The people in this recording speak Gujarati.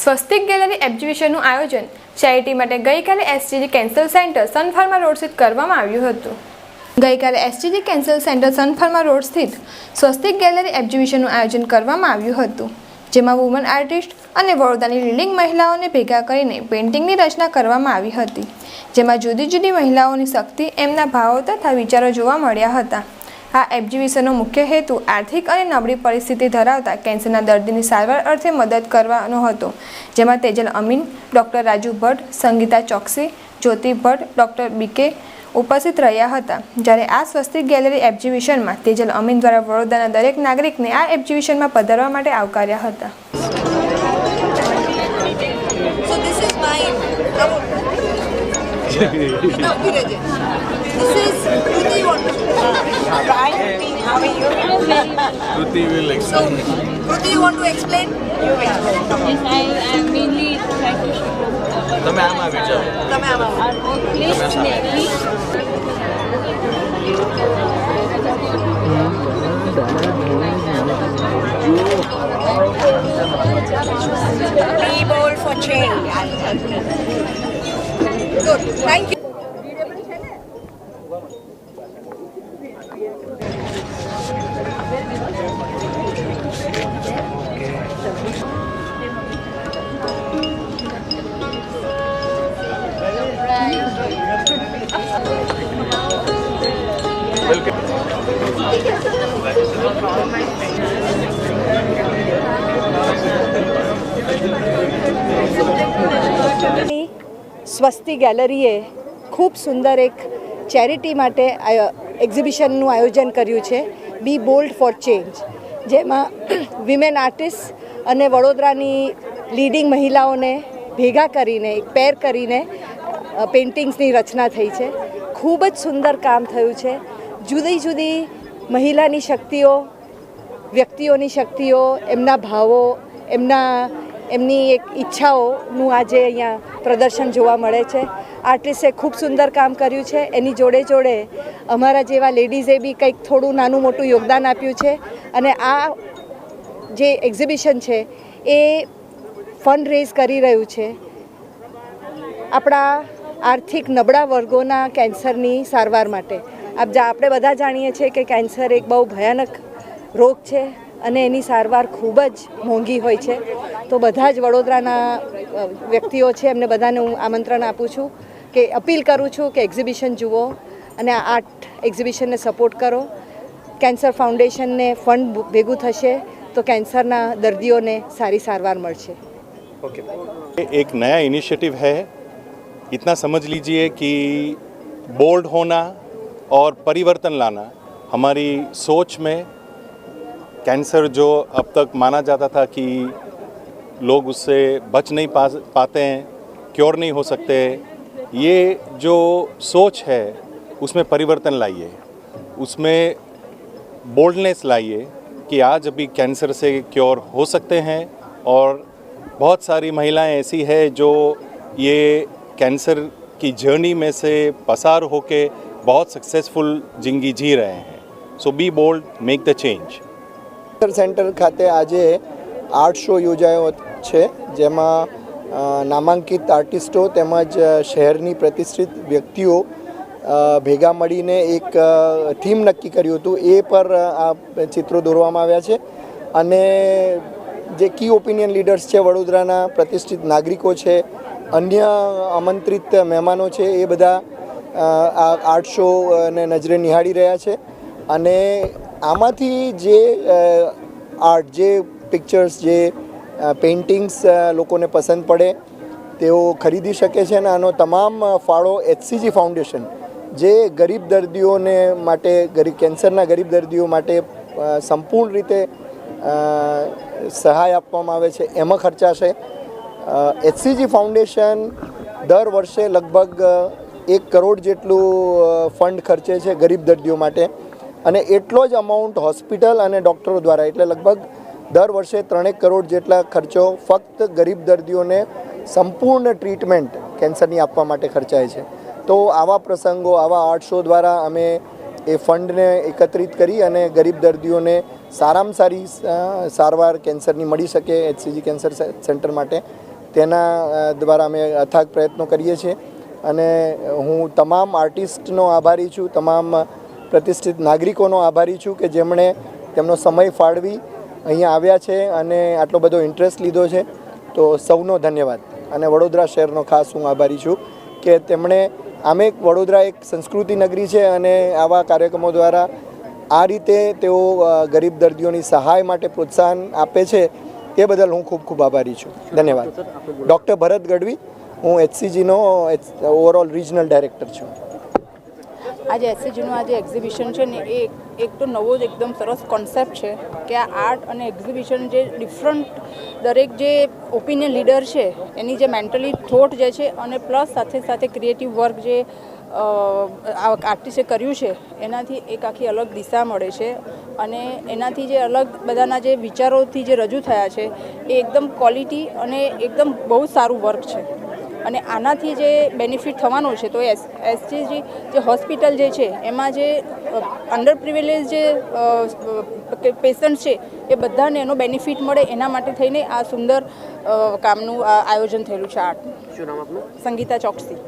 સ્વસ્તિક ગેલેરી એક્ઝિબિશનનું આયોજન ચેરિટી માટે ગઈકાલે એસટીજી કેન્સર સેન્ટર સનફાર્મા રોડ સ્થિત કરવામાં આવ્યું હતું। ગઈકાલે એસટીજી કેન્સર સેન્ટર સનફાર્મા રોડ સ્થિત સ્વસ્તિક ગેલેરી એક્ઝિબિશનનું આયોજન કરવામાં આવ્યું હતું, જેમાં વુમન આર્ટિસ્ટ અને વડોદરાની લીડિંગ મહિલાઓને ભેગા કરીને પેઇન્ટિંગની રચના કરવામાં આવી હતી, જેમાં જુદી જુદી મહિલાઓની શક્તિ, એમના ભાવો તથા વિચારો જોવા મળ્યા હતા। આ એક્ઝિબિશનનો મુખ્ય હેતુ આર્થિક અને નબળી પરિસ્થિતિ ધરાવતા કેન્સરના દર્દીની સારવાર અર્થે મદદ કરવાનો હતો, જેમાં તેજલ અમીન, ડૉક્ટર રાજુ ભટ્ટ, સંગીતા ચોકસી, જ્યોતિ ભટ્ટ, ડૉક્ટર બીકે ઉપસ્થિત રહ્યા હતા। જ્યારે આ સ્વસ્તિક ગેલેરી એક્ઝિબિશનમાં તેજલ અમીન દ્વારા વડોદરાના દરેક નાગરિકને આ એક્ઝિબિશનમાં પધારવા માટે આવકાર્યા હતા। This is Kruti. How are you? Kruti will explain. So, Kruti, you want to explain? Yes, I mainly try to show. તમે આમાં વિચારો. તમે આમાં. Our workplace mainly. Be bold for change. Good. Thank you. સ્વસ્તિ ગેલેરીએ ખૂબ સુંદર એક ચેરિટી માટે એક્ઝિબિશનનું આયોજન કર્યું છે, બી બોલ્ડ ફોર ચેન્જ, જેમાં વિમેન આર્ટિસ્ટ અને વડોદરાની લીડિંગ મહિલાઓને ભેગા કરીને એક પેર કરીને પેઇન્ટિંગ્સની રચના થઈ છે। ખૂબ જ સુંદર કામ થયું છે। જુદી જુદી મહિલાની શક્તિઓ, વ્યક્તિઓની શક્તિઓ, એમના ભાવો, એમની એક ઈચ્છાઓનું આજે અહીંયા પ્રદર્શન જોવા મળે છે। આર્ટિસ્ટે ખૂબ સુંદર કામ કર્યું છે, એની જોડે જોડે અમારા જેવા લેડીઝે બી કંઈક થોડું નાનું મોટું યોગદાન આપ્યું છે, અને આ જે એક્ઝિબિશન છે એ ફંડ રેઝ કરી રહ્યું છે આપણા આર્થિક નબળા વર્ગોના કેન્સરની સારવાર માટે। આપણે બધા જાણીએ છીએ કે કેન્સર એક બહુ ભયાનક રોગ છે અને એની સારવાર ખૂબ જ મોંઘી હોય છે। તો બધા જ વડોદરાના વ્યક્તિઓ છે, એમને બધાને હું આમંત્રણ આપું છું કે અપીલ કરું છું કે એક્ઝિબિશન જુઓ અને આ આર્ટ એક્ઝિબિશનને સપોર્ટ કરો। કેન્સર ફાઉન્डेशनને ફંડ ભેગું થશે તો कैंसरना दर्दियों ने सारी सारवार મળશે। एक नया इनिशिएटिव है, इतना समझ लीजिए कि बोल्ड होना और परिवर्तन लाना हमारी सोच में। कैंसर जो अब तक माना जाता था कि लोग उससे बच नहीं पाते हैं, क्योर नहीं हो सकते, ये जो सोच है उसमें परिवर्तन लाइए, उसमें बोल्डनेस लाइए कि आज अभी कैंसर से क्योर हो सकते हैं। और बहुत सारी महिलाएं ऐसी है जो ये कैंसर की जर्नी में से पसार होके बहुत सक्सेसफुल जिंदगी जी रहे हैं। So be bold, make the change. Cancer centre ખાતે આજે આર્ટ શો યોજાયો છે, જેમાં નામાંકિત આર્ટિસ્ટો તેમજ શહેરની પ્રતિષ્ઠિત વ્યક્તિઓ ભેગા મળીને એક થીમ નક્કી કર્યું હતું, એ પર આ ચિત્રો દોરવામાં આવ્યા છે। અને જે કી ઓપિનિયન લીડર્સ છે, વડોદરાના પ્રતિષ્ઠિત નાગરિકો છે, અન્ય આમંત્રિત મહેમાનો છે, એ બધા આ આર્ટ શોને નજરે નિહાળી રહ્યા છે। અને આમાંથી જે આર્ટ, જે પિક્ચર્સ, જે પેઇન્ટિંગ્સ લોકોને પસંદ પડે તેઓ ખરીદી શકે છે। અને આનો તમામ ફાળો એચસીજી ફાઉન્ડેશન, જે ગરીબ દર્દીઓને માટે, કેન્સરના ગરીબ દર્દીઓ માટે સંપૂર્ણ રીતે સહાય આપવામાં આવે છે, એમાં ખર્ચાશે। એચસીજી ફાઉન્ડેશન દર વર્ષે લગભગ 1 કરોડ જેટલું ફંડ ખર્ચે છે ગરીબ દર્દીઓ માટે, અને એટલો જ અમાઉન્ટ હોસ્પિટલ અને ડૉક્ટરો દ્વારા, એટલે લગભગ દર વર્ષે 3 કરોડ જેટલા ખર્ચો ફક્ત ગરીબ દર્દીઓને સંપૂર્ણ ટ્રીટમેન્ટ કેન્સરની આપવા માટે ખર્ચાય છે। તો આવા પ્રસંગો, આવા આર્ટ શો દ્વારા અમે એ ફંડને એકત્રિત કરી અને ગરીબ દર્દીઓને સારામાં સારી સારવાર કેન્સરની મળી શકે એચસીજી કેન્સર સેન્ટર માટે તેના દ્વારા અમે અથાગ પ્રયત્નો કરીએ છીએ અને હું તમામ આર્ટિસ્ટનો આભારી છું, તમામ પ્રતિષ્ઠિત નાગરિકોનો આભારી છું કે જેમણે તેમનો સમય ફાળવી અહીંયા આવ્યા છે અને આટલો બધો ઇન્ટરેસ્ટ લીધો છે. તો સૌનો ધન્યવાદ. અને વડોદરા શહેરનો ખાસ હું આભારી છું કે તેમણે આમે વડોદરા એક સંસ્કૃતિ નગરી છે અને આવા કાર્યક્રમો દ્વારા આ રીતે તેઓ ગરીબ દર્દીઓની સહાય માટે પ્રોત્સાહન આપે છે. એ બદલ હું ખૂબ ખૂબ આભારી છું. ધન્યવાદ. ડૉક્ટર ભરત ગઢવી, હું HCGનો ઓવરઓલ રિજનલ ડાયરેક્ટર છું. આજે એસસીજીનું આ જે એક્ઝિબિશન છે ને એ એક તો નવો જ એકદમ સરસ કોન્સેપ્ટ છે કે આ આર્ટ અને એક્ઝિબિશન જે ડિફરન્ટ દરેક જે ઓપિનિયન લીડર છે એની જે મેન્ટલી થોટ જે છે અને પ્લસ સાથે સાથે ક્રિએટિવ વર્ક જે આર્ટિસ્ટે કર્યું છે એનાથી એક આખી અલગ દિશા મળે છે અને એનાથી જે અલગ બધાના જે વિચારોથી જે રજૂ થયા છે એ એકદમ ક્વોલિટી અને એકદમ બહુ સારું વર્ક છે. અને આનાથી જે બેનિફિટ થવાનો છે તો એસજીજી જે હોસ્પિટલ જે છે એમાં જે અંડર પ્રિવિલેજ જે પેશન્ટ છે એ બધાને એનો બેનિફિટ મળે એના માટે થઈને આ સુંદર કામનું આયોજન થયેલું છે આર્ટનું. શું નામ આપનું? સંગીતા ચોકસી.